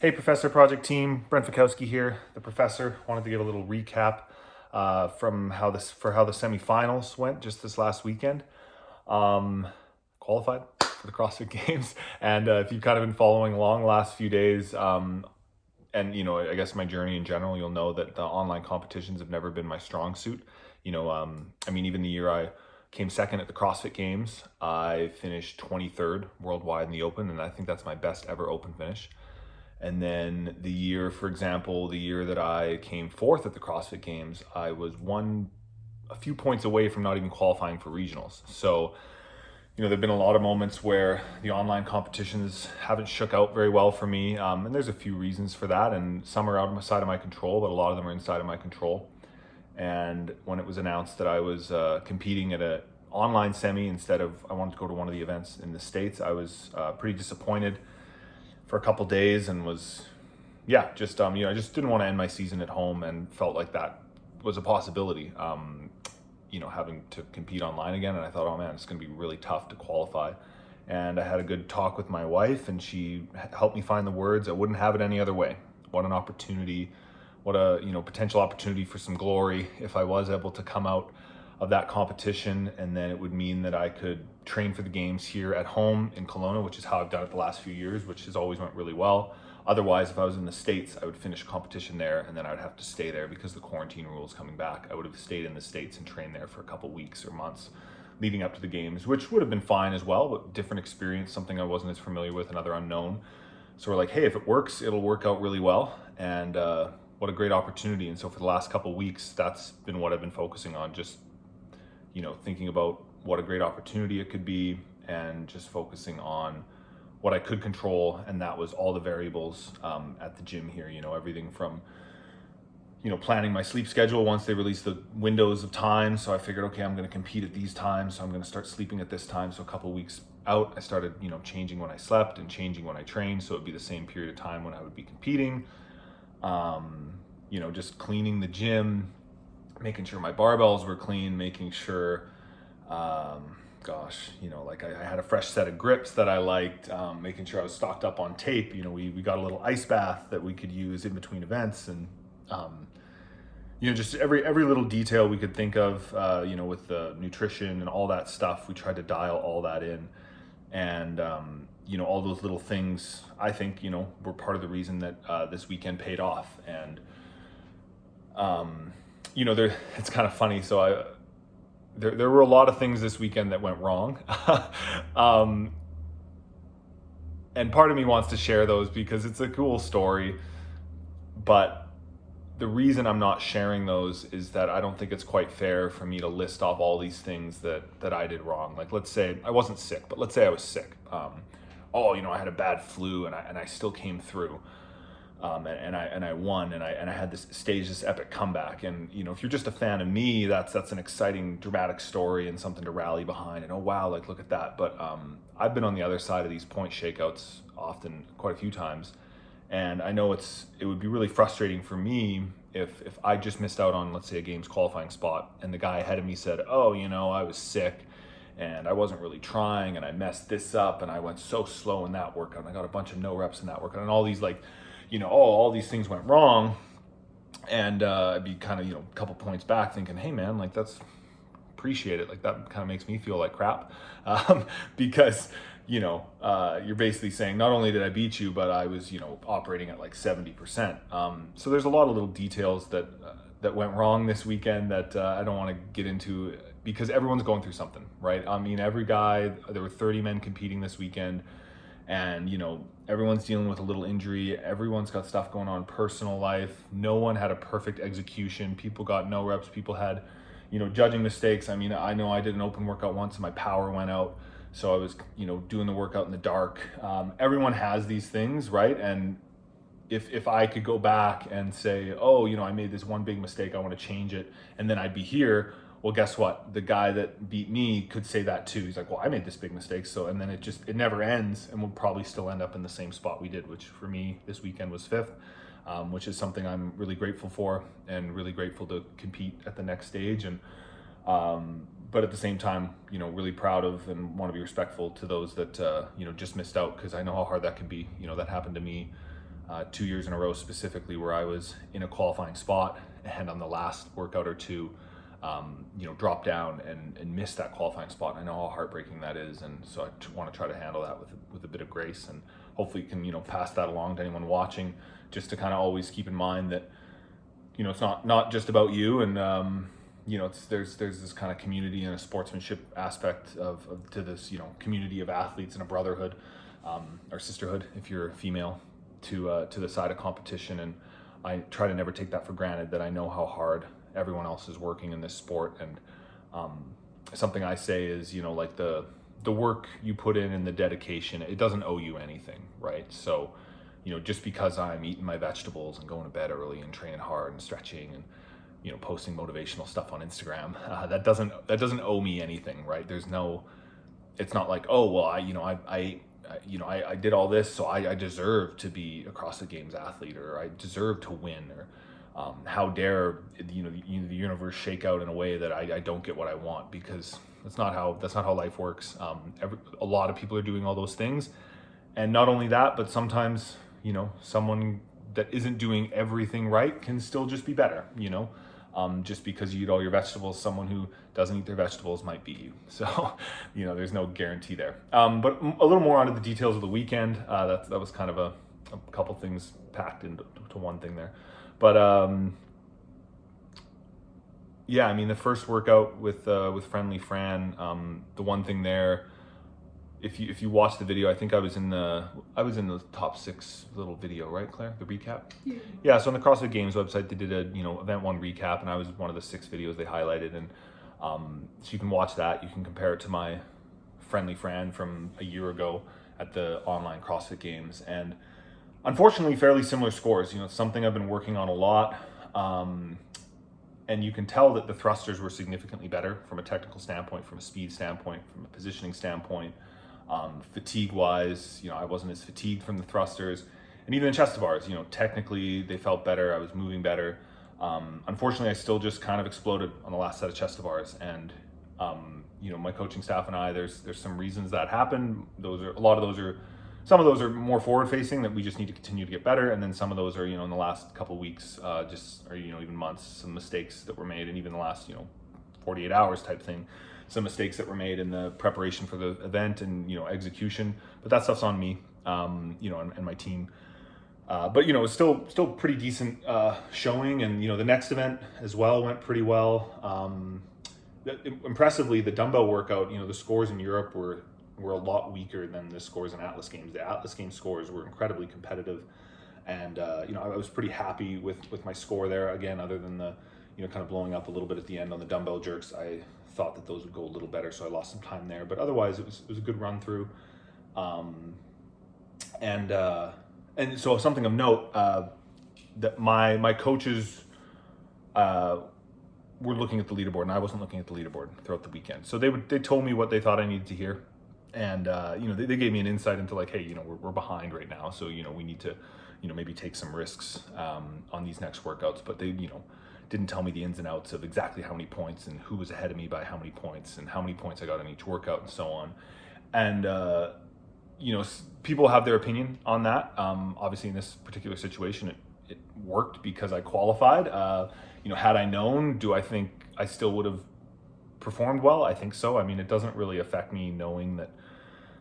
Hey, Professor Project Team, Brent Fikowski here, the professor. Wanted to give a little recap from how the semifinals went just this last weekend. Um, Qualified for the CrossFit Games, and if you've kind of been following along the last few days, and I guess my journey in general, you'll know that the online competitions have never been my strong suit. Even the year I came second at the CrossFit Games, I finished 23rd worldwide in the Open, and I think that's my best ever Open finish. And then for example, the year that I came fourth at the CrossFit Games, I was a few points away from not even qualifying for regionals. So, there've been a lot of moments where the online competitions haven't shook out very well for me. And there's a few reasons for that. And some are outside of my control, but a lot of them are inside of my control. And when it was announced that I was competing at an online semi instead of, I wanted to go to one of the events in the States, I was pretty disappointed for a couple days and was I just didn't want to end my season at home and felt like that was a possibility. Having to compete online again, and I thought, oh man, it's going to be really tough to qualify. And I had a good talk with my wife, and she helped me find the words. I wouldn't have it any other way. What an opportunity! What a potential opportunity for some glory if I was able to come out of that competition, and then it would mean that I could train for the games here at home in Kelowna, which is how I've done it the last few years, which has always went really well. Otherwise, if I was in the States, I would finish competition there, and then I would have to stay there because the quarantine rules coming back. I would have stayed in the States and trained there for a couple weeks or months leading up to the games, which would have been fine as well, but different experience, something I wasn't as familiar with, another unknown. So we're like, hey, if it works, it'll work out really well. And what a great opportunity. And so for the last couple weeks, that's been what I've been focusing on, just thinking about what a great opportunity it could be and just focusing on what I could control. And that was all the variables at the gym here, everything from, planning my sleep schedule once they released the windows of time. So I figured, okay, I'm going to compete at these times. So I'm going to start sleeping at this time. So a couple weeks out, I started, changing when I slept and changing when I trained. So it'd be the same period of time when I would be competing. Just cleaning the gym, making sure my barbells were clean, making sure, I had a fresh set of grips that I liked, making sure I was stocked up on tape. We got a little ice bath that we could use in between events, and just every little detail we could think of, with the nutrition and all that stuff. We tried to dial all that in, and all those little things, I think, were part of the reason that this weekend paid off. And it's kind of funny. So there were a lot of things this weekend that went wrong. And part of me wants to share those because it's a cool story. But the reason I'm not sharing those is that I don't think it's quite fair for me to list off all these things that I did wrong. Like, let's say I wasn't sick, but let's say I was sick. I had a bad flu and I still came through. And I won, and I had this epic comeback. And if you're just a fan of me, that's an exciting, dramatic story and something to rally behind. And oh wow, like look at that. But I've been on the other side of these point shakeouts often, quite a few times, and I know it would be really frustrating for me if I just missed out on, let's say, a games qualifying spot, and the guy ahead of me said, oh, I was sick and I wasn't really trying, and I messed this up, and I went so slow in that workout, and I got a bunch of no reps in that workout, and all these all these things went wrong. And I'd be kind of, a couple points back thinking, hey man, like that's appreciate it. Like that kind of makes me feel like crap. Because, you're basically saying not only did I beat you, but I was, operating at like 70%. So there's a lot of little details that went wrong this weekend that I don't want to get into because everyone's going through something, right? I mean, there were 30 men competing this weekend. And everyone's dealing with a little injury. Everyone's got stuff going on in personal life. No one had a perfect execution. People got no reps. People had judging mistakes. I mean, I know I did an open workout once and my power went out, so I was doing the workout in the dark. Everyone has these things, right? And if I could go back and say, oh, I made this one big mistake, I want to change it, and then I'd be here. Well, guess what? The guy that beat me could say that too. He's like, well, I made this big mistake. So, and then it never ends, and we'll probably still end up in the same spot we did, which for me this weekend was fifth, which is something I'm really grateful for and really grateful to compete at the next stage. And, but at the same time, really proud of and want to be respectful to those that, just missed out, because I know how hard that can be. That happened to me 2 years in a row specifically where I was in a qualifying spot, and on the last workout or two, drop down and miss that qualifying spot. I know how heartbreaking that is, and so I want to try to handle that with a bit of grace, and hopefully can pass that along to anyone watching, just to kind of always keep in mind that it's not just about you, and there's this kind of community and a sportsmanship aspect to this community of athletes and a brotherhood, or sisterhood if you're female, to the side of competition. And I try to never take that for granted, that I know how hard everyone else is working in this sport. And something I say is, like the work you put in and the dedication, it doesn't owe you anything, right? So, just because I'm eating my vegetables and going to bed early and training hard and stretching and, posting motivational stuff on Instagram, that doesn't owe me anything, right? It's not like, oh, well, I did all this, so I deserve to be a CrossFit Games athlete, or I deserve to win, or how dare the universe shake out in a way that I don't get what I want, because that's not how life works. A lot of people are doing all those things, and not only that, but sometimes someone that isn't doing everything right can still just be better. Just because you eat all your vegetables, someone who doesn't eat their vegetables might beat you. So, there's no guarantee there. But a little more onto the details of the weekend. That was kind of a couple things packed into one thing there. But the first workout with Friendly Fran, the one thing there, if you watch the video, I think I was in the top 6 little video, right, Claire? The recap? Yeah, so on the CrossFit Games website, they did a event 1 recap, and I was one of the 6 videos they highlighted. And so you can watch that. You can compare it to my Friendly Fran from a year ago at the online CrossFit Games, and unfortunately fairly similar scores. It's something I've been working on a lot, and you can tell that the thrusters were significantly better from a technical standpoint, from a speed standpoint, from a positioning standpoint. Fatigue wise, I wasn't as fatigued from the thrusters, and even the chest to bars, technically they felt better. I was moving better. Unfortunately, I still just kind of exploded on the last set of chest to bars, and my coaching staff and I, there's some reasons that happened. Some of those are more forward facing, that we just need to continue to get better, and then some of those are in the last couple of weeks, even months, some mistakes that were made, and even the last 48 hours type thing. Some mistakes that were made in the preparation for the event and execution, but that stuff's on me, and my team. But it's still pretty decent showing, and the next event as well went pretty well. Impressively, the dumbbell workout, the scores in Europe were a lot weaker than the scores in Atlas Games. The Atlas Games scores were incredibly competitive, and I was pretty happy with my score there. Again, other than the kind of blowing up a little bit at the end on the dumbbell jerks, I thought that those would go a little better, so I lost some time there. But otherwise, it was a good run through. And so something of note, that my coaches were looking at the leaderboard, and I wasn't looking at the leaderboard throughout the weekend. So they told me what they thought I needed to hear, and they gave me an insight into like, hey, we're behind right now, so we need to maybe take some risks on these next workouts. But they didn't tell me the ins and outs of exactly how many points and who was ahead of me by how many points and how many points I got in each workout and so on. And people have their opinion on that. Obviously in this particular situation, it worked because I qualified. Had I known, do I think I still would have performed well? I think so. I mean, it doesn't really affect me knowing that,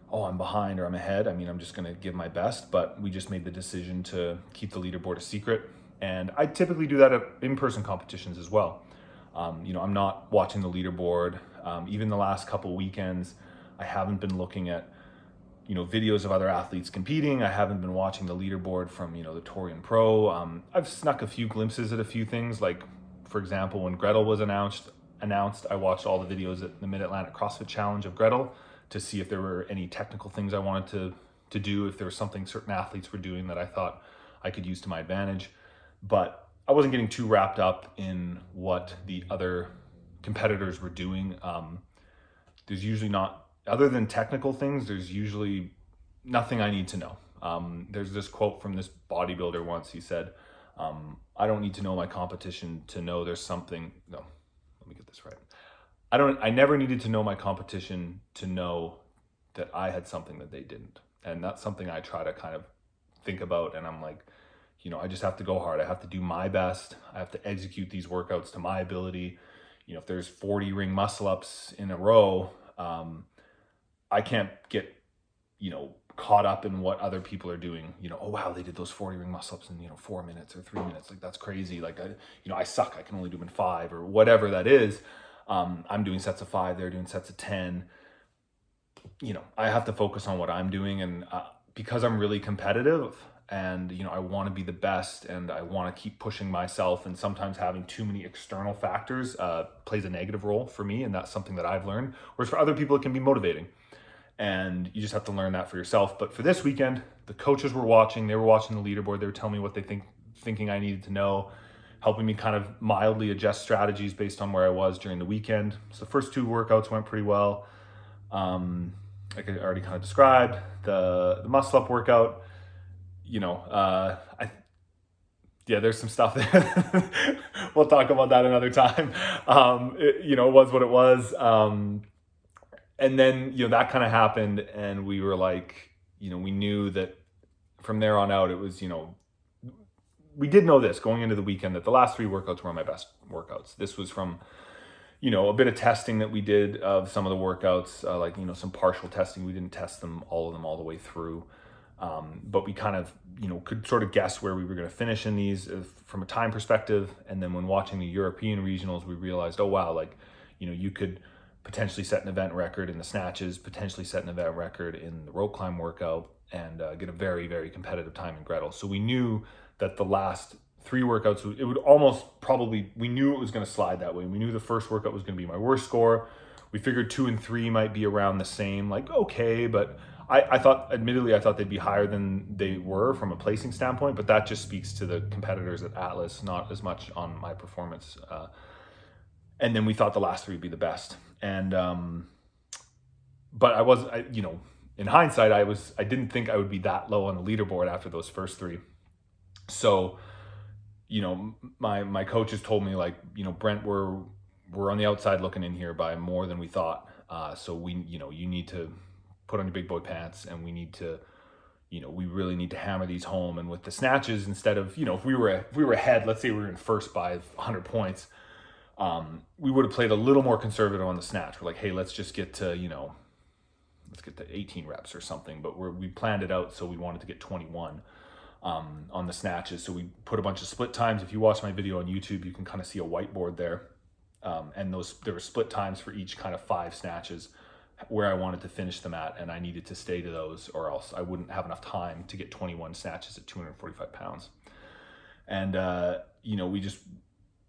oh, I'm behind or I'm ahead. I mean, I'm just going to give my best, but we just made the decision to keep the leaderboard a secret. And I typically do that at in-person competitions as well. I'm not watching the leaderboard. Even the last couple weekends, I haven't been looking at, videos of other athletes competing. I haven't been watching the leaderboard from, the Torian Pro. I've snuck a few glimpses at a few things. Like, for example, when Gretel was announced, I watched all the videos at the Mid-Atlantic CrossFit Challenge of Gretel to see if there were any technical things I wanted to do, if there was something certain athletes were doing that I thought I could use to my advantage. But I wasn't getting too wrapped up in what the other competitors were doing. There's usually not, other than technical things, there's usually nothing I need to know. There's this quote from this bodybuilder once. He said, I don't need to know my competition to know there's something. No, let me get this right. I never needed to know my competition to know that I had something that they didn't. And that's something I try to kind of think about, and I'm like, I just have to go hard. I have to do my best. I have to execute these workouts to my ability. If there's 40 ring muscle ups in a row, I can't get, caught up in what other people are doing. Oh wow, they did those 40 ring muscle ups in, 4 minutes or 3 minutes. Like, that's crazy. Like, I suck. I can only do them in 5 or whatever that is. I'm doing sets of 5. They're doing sets of 10. I have to focus on what I'm doing, and because I'm really competitive, and I want to be the best, and I want to keep pushing myself, and sometimes having too many external factors plays a negative role for me, and that's something that I've learned. Whereas for other people, it can be motivating, and you just have to learn that for yourself. But for this weekend, the coaches were watching. They were watching the leaderboard. They were telling me what they thinking I needed to know, helping me kind of mildly adjust strategies based on where I was during the weekend. So the first 2 workouts went pretty well. Like I already kind of described, the muscle up workout, there's some stuff there. We'll talk about that another time. It was what it was. And then, that kind of happened, and we were like, we knew that from there on out, it was, we did know this going into the weekend, that the last 3 workouts were my best workouts. This was from, a bit of testing that we did of some of the workouts, some partial testing. We didn't test all of them all the way through. But we kind of, could sort of guess where we were going to finish in these from a time perspective. And then when watching the European regionals, we realized, oh, wow, you could potentially set an event record in the snatches, potentially set an event record in the rope climb workout, and get a very, very competitive time in Gretel. So we knew that the last 3 workouts, it would almost probably, we knew it was going to slide that way. We knew the first workout was going to be my worst score. We figured 2 and 3 might be around the same, okay, but I thought they'd be higher than they were from a placing standpoint, but that just speaks to the competitors at Atlas, not as much on my performance. And then we thought the last 3 would be the best. And, but in hindsight, I didn't think I would be that low on the leaderboard after those first 3. So, my coaches told me, Brent, we're on the outside looking in here by more than we thought. So you need to put on your big boy pants, and we need to, we really need to hammer these home. And with the snatches, instead of, if we were ahead, let's say we were in first by 100 points, we would have played a little more conservative on the snatch. We're like, hey, let's just get to, let's get to 18 reps or something. But we planned it out, so we wanted to get 21 on the snatches. So we put a bunch of split times. If you watch my video on YouTube, you can kind of see a whiteboard there. And there were split times for each kind of 5 snatches where I wanted to finish them at, and I needed to stay to those, or else I wouldn't have enough time to get 21 snatches at 245 pounds. And, we just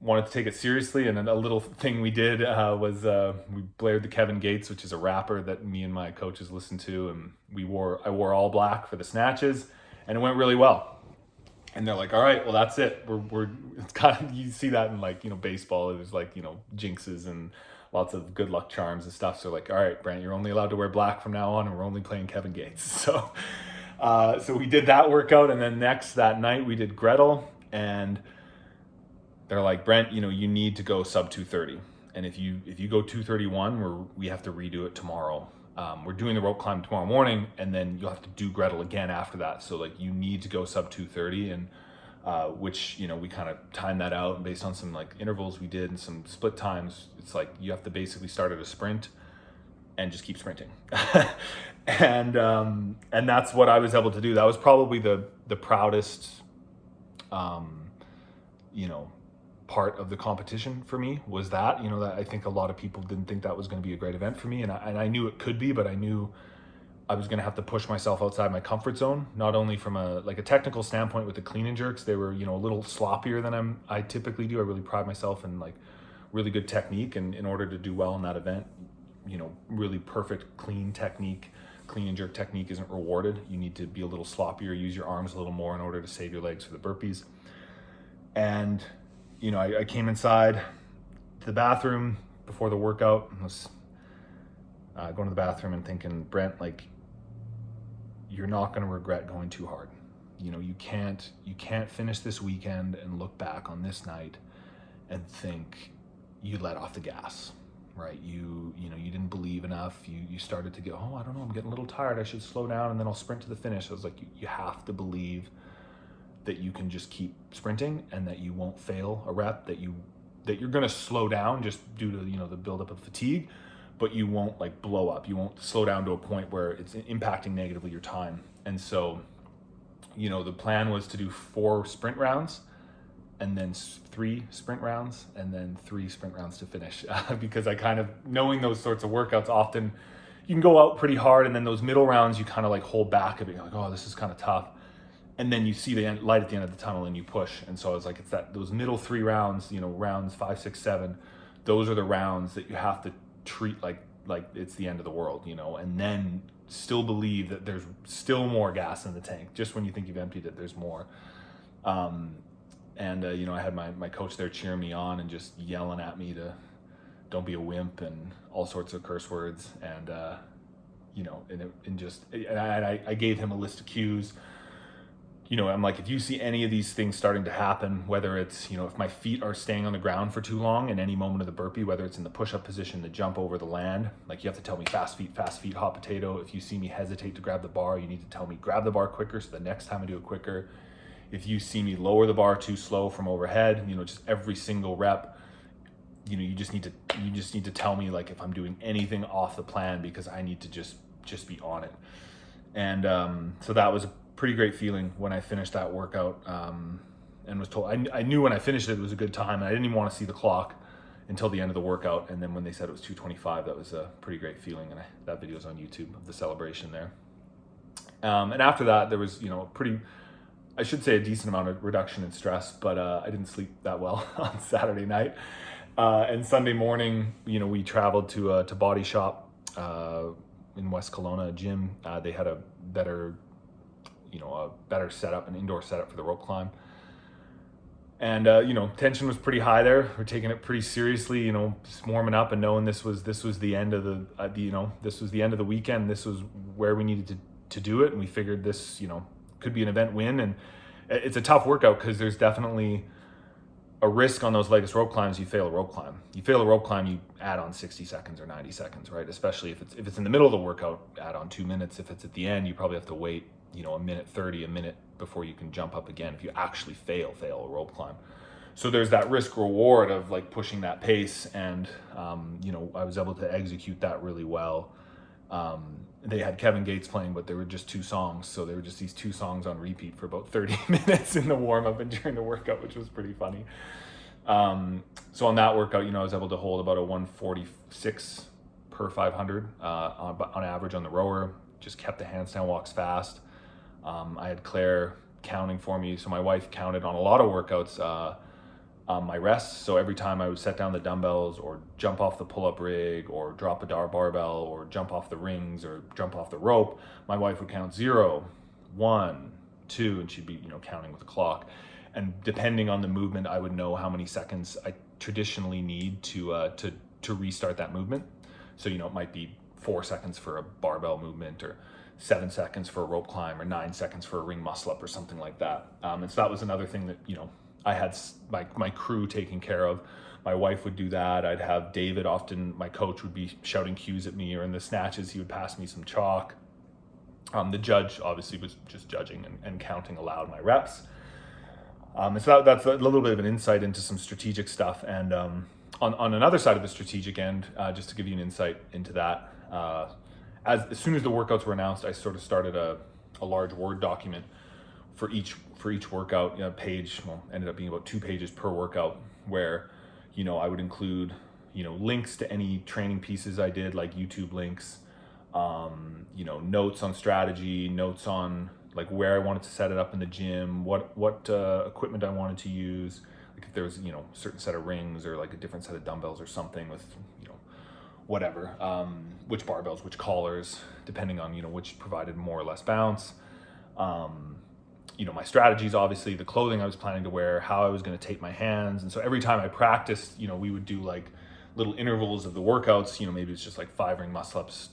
wanted to take it seriously. And then a little thing we did was we blared the Kevin Gates, which is a rapper that me and my coaches listened to, and I wore all black for the snatches, and it went really well. And they're like, all right, well, that's it. It's kind of, you see that in baseball. It was jinxes and lots of good luck charms and stuff. So like, all right, Brent, you're only allowed to wear black from now on, and we're only playing Kevin Gates. So we did that workout, and then that night we did Gretel, and they're like, Brent, you need to go sub 230. And if you go 231, we have to redo it tomorrow. We're doing the rope climb tomorrow morning, and then you'll have to do Gretel again after that. So you need to go sub 230, and which, we kind of timed that out based on some intervals we did and some split times. It's you have to basically start at a sprint and just keep sprinting. And that's what I was able to do. That was probably the proudest, part of the competition for me, was that, that I think a lot of people didn't think that was going to be a great event for me. And I knew it could be, but I knew I was going to have to push myself outside my comfort zone, not only from a technical standpoint with the clean and jerks. They were, a little sloppier than I typically do. I really pride myself in really good technique. And in order to do well in that event, really perfect clean and jerk technique isn't rewarded. You need to be a little sloppier, use your arms a little more in order to save your legs for the burpees. And, I came inside to the bathroom before the workout. I was going to the bathroom and thinking, Brent, you're not going to regret going too hard. You can't finish this weekend and look back on this night and think you let off the gas, right? You didn't believe enough. You started to go, oh, I don't know, I'm getting a little tired. I should slow down and then I'll sprint to the finish. I was like, you have to believe that you can just keep sprinting and that you won't fail a rep, that you're going to slow down just due to, the buildup of fatigue, but you won't like blow up. You won't slow down to a point where it's impacting negatively your time. And so, the plan was to do 4 sprint rounds and then 3 sprint rounds and then 3 sprint rounds to finish. Because I kind of, knowing those sorts of workouts, often you can go out pretty hard and then those middle rounds you kind of like hold back a bit. You're like, oh, this is kind of tough. And then you see the light at the end of the tunnel and you push. And so I was like, it's those middle 3 rounds, rounds 5, 6, 7, those are the rounds that you have to treat like it's the end of the world, and then still believe that there's still more gas in the tank. Just when you think you've emptied it, there's more. I had my coach there cheering me on and just yelling at me to don't be a wimp and all sorts of curse words. And, I gave him a list of cues. I'm like, if you see any of these things starting to happen, whether it's, if my feet are staying on the ground for too long in any moment of the burpee, whether it's in the push-up position, the jump over the land, like you have to tell me fast feet, hot potato. If you see me hesitate to grab the bar, you need to tell me grab the bar quicker so the next time I do it quicker. If you see me lower the bar too slow from overhead, just every single rep, you just need to tell me like if I'm doing anything off the plan, because I need to just be on it. And so that was a pretty great feeling when I finished that workout, and was told I knew when I finished it was a good time, and I didn't even want to see the clock until the end of the workout. And then when they said it was 2:25, that was a pretty great feeling, and that video's on YouTube of the celebration there. And after that, there was I should say a decent amount of reduction in stress, but I didn't sleep that well on Saturday night. And Sunday morning, we traveled to Body Shop in West Kelowna, a gym. They had a better setup, an indoor setup for the rope climb. And, tension was pretty high there. We're taking it pretty seriously, just warming up and knowing this was the end of this was the end of the weekend. This was where we needed to do it. And we figured this, could be an event win. And it's a tough workout because there's definitely a risk on those legless rope climbs. You fail a rope climb, you add on 60 seconds or 90 seconds, right? Especially if it's in the middle of the workout, add on 2 minutes. If it's at the end, you probably have to wait, a minute 30, a minute before you can jump up again if you actually fail a rope climb. So there's that risk reward of like pushing that pace. And, I was able to execute that really well. They had Kevin Gates playing, but there were just 2 songs. So there were just these 2 songs on repeat for about 30 minutes in the warm up and during the workout, which was pretty funny. So on that workout, I was able to hold about a 146 per 500 on average on the rower. Just kept the handstand walks fast. I had Claire counting for me. So my wife counted on a lot of workouts my rests. So every time I would set down the dumbbells or jump off the pull-up rig or drop a barbell or jump off the rings or jump off the rope, my wife would count 0, 1, 2, and she'd be, counting with the clock. And depending on the movement, I would know how many seconds I traditionally need to restart that movement. So, it might be 4 seconds for a barbell movement, or 7 seconds for a rope climb, or 9 seconds for a ring muscle up, or something like that. And so that was another thing that, I had my crew taking care of. My wife would do that. I'd have David, often my coach, would be shouting cues at me, or in the snatches, he would pass me some chalk. The judge obviously was just judging and counting aloud my reps. And so that's a little bit of an insight into some strategic stuff. And on another side of the strategic end, just to give you an insight into that, as soon as the workouts were announced, I sort of started a large Word document for each workout, page. Well, ended up being about 2 pages per workout, where I would include links to any training pieces I did, like YouTube links, notes on strategy, notes on like where I wanted to set it up in the gym, what equipment I wanted to use, like if there was a certain set of rings or like a different set of dumbbells or something with whatever, which barbells, which collars, depending on which provided more or less bounce. My strategies, obviously, the clothing I was planning to wear, how I was going to tape my hands. And so every time I practiced, we would do like little intervals of the workouts. Maybe it's just like 5 ring muscle ups,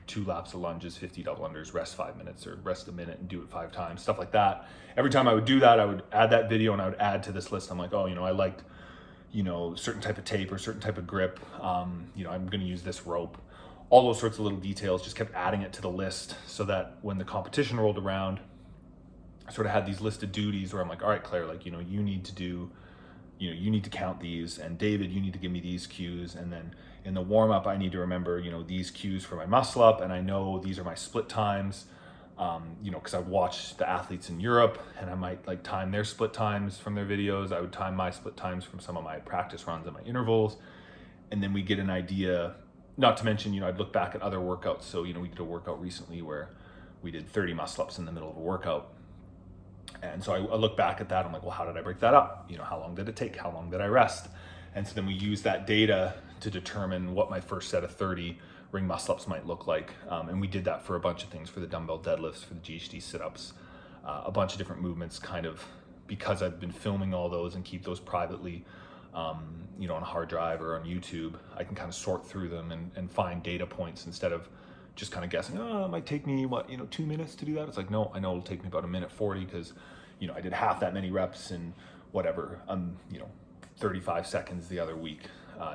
2 laps of lunges, 50 double unders, rest 5 minutes, or rest a minute and do it 5 times, stuff like that. Every time I would do that, I would add that video and I would add to this list. I'm like, oh, I liked, certain type of tape or certain type of grip. I'm going to use this rope. All those sorts of little details, just kept adding it to the list so that when the competition rolled around, I sort of had these listed duties where I'm like, all right, Claire, like, you need to do, you need to count these, and David, you need to give me these cues. And then in the warm up, I need to remember, these cues for my muscle up. And I know these are my split times, because I watched the athletes in Europe and I might like time their split times from their videos. I would time my split times from some of my practice runs and my intervals. And then we get an idea, not to mention, I'd look back at other workouts. So, we did a workout recently where we did 30 muscle ups in the middle of a workout. And so I look back at that. I'm like, well, how did I break that up? How long did it take? How long did I rest? And so then we use that data to determine what my first set of 30 ring muscle ups might look like. And we did that for a bunch of things, for the dumbbell deadlifts, for the GHD sit-ups, a bunch of different movements, kind of because I've been filming all those and keep those privately, on a hard drive or on YouTube. I can kind of sort through them and find data points instead of just kind of guessing, it might take me 2 minutes to do that. It's like, no, I know it'll take me about 1:40 because, I did half that many reps in whatever, 35 seconds the other week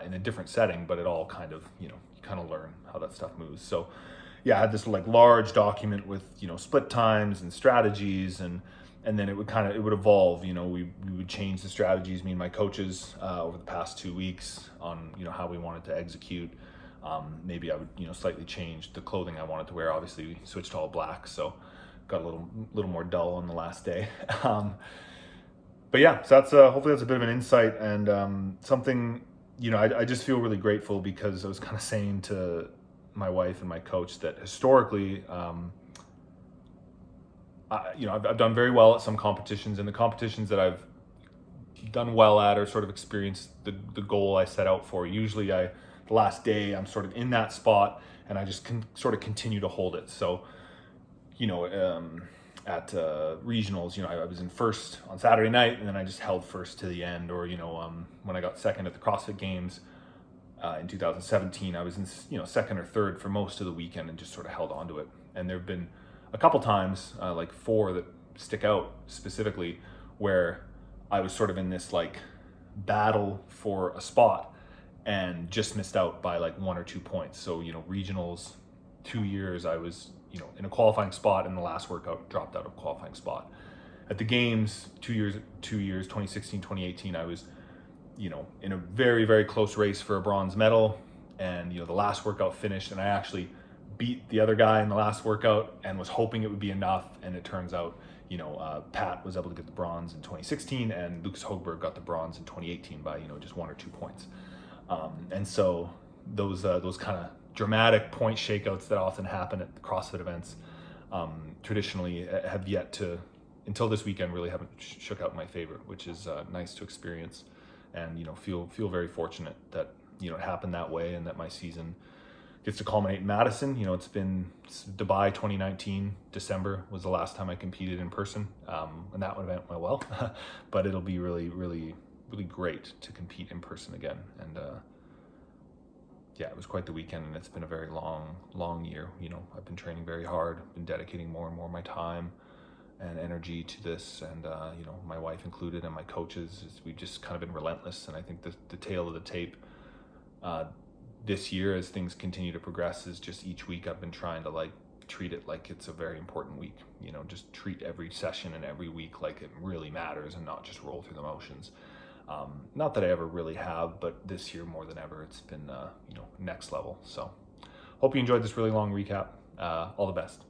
in a different setting, but it all kind of, you kind of learn how that stuff moves. So yeah, I had this like large document with, split times and strategies, and then it would evolve. We would change the strategies, me and my coaches, over the past 2 weeks on, how we wanted to execute. Maybe I would, slightly change the clothing I wanted to wear. Obviously we switched to all black, so got a little more dull on the last day. But yeah, so that's hopefully that's a bit of an insight and something, I just feel really grateful because I was kind of saying to my wife and my coach that historically, I've done very well at some competitions, and the competitions that I've done well at or sort of experienced the goal I set out for. Usually the last day I'm sort of in that spot and I just can sort of continue to hold it. So, at regionals, I was in first on Saturday night and then I just held first to the end. Or, when I got second at the CrossFit Games in 2017, I was in, second or third for most of the weekend and just sort of held on to it. And there have been a couple times, like 4 that stick out specifically, where I was sort of in this like battle for a spot and just missed out by like 1 or 2 points. So, regionals, 2 years, I was, in a qualifying spot, and the last workout dropped out of qualifying spot. At the games, 2 years, 2016, 2018, I was, in a very, very close race for a bronze medal. And, the last workout finished and I actually beat the other guy in the last workout and was hoping it would be enough. And it turns out, Pat was able to get the bronze in 2016 and Lucas Hogberg got the bronze in 2018 by, just 1 or 2 points. And so those kind of dramatic point shakeouts that often happen at the CrossFit events, traditionally have yet to, until this weekend, really haven't shook out in my favor, which is nice to experience, and feel very fortunate that it happened that way, and that my season gets to culminate in Madison. It's been Dubai 2019, December was the last time I competed in person, and that event went well, but it'll be really, really, really great to compete in person again. And yeah, it was quite the weekend, and it's been a very long year. I've been training very hard, been dedicating more and more of my time and energy to this, and my wife included, and my coaches, we've just kind of been relentless. And I think the tail of the tape this year, as things continue to progress, is just each week I've been trying to like treat it like it's a very important week. Just treat every session and every week like it really matters, and not just roll through the motions. Not that I ever really have, but this year more than ever, it's been next level. So hope you enjoyed this really long recap. All the best.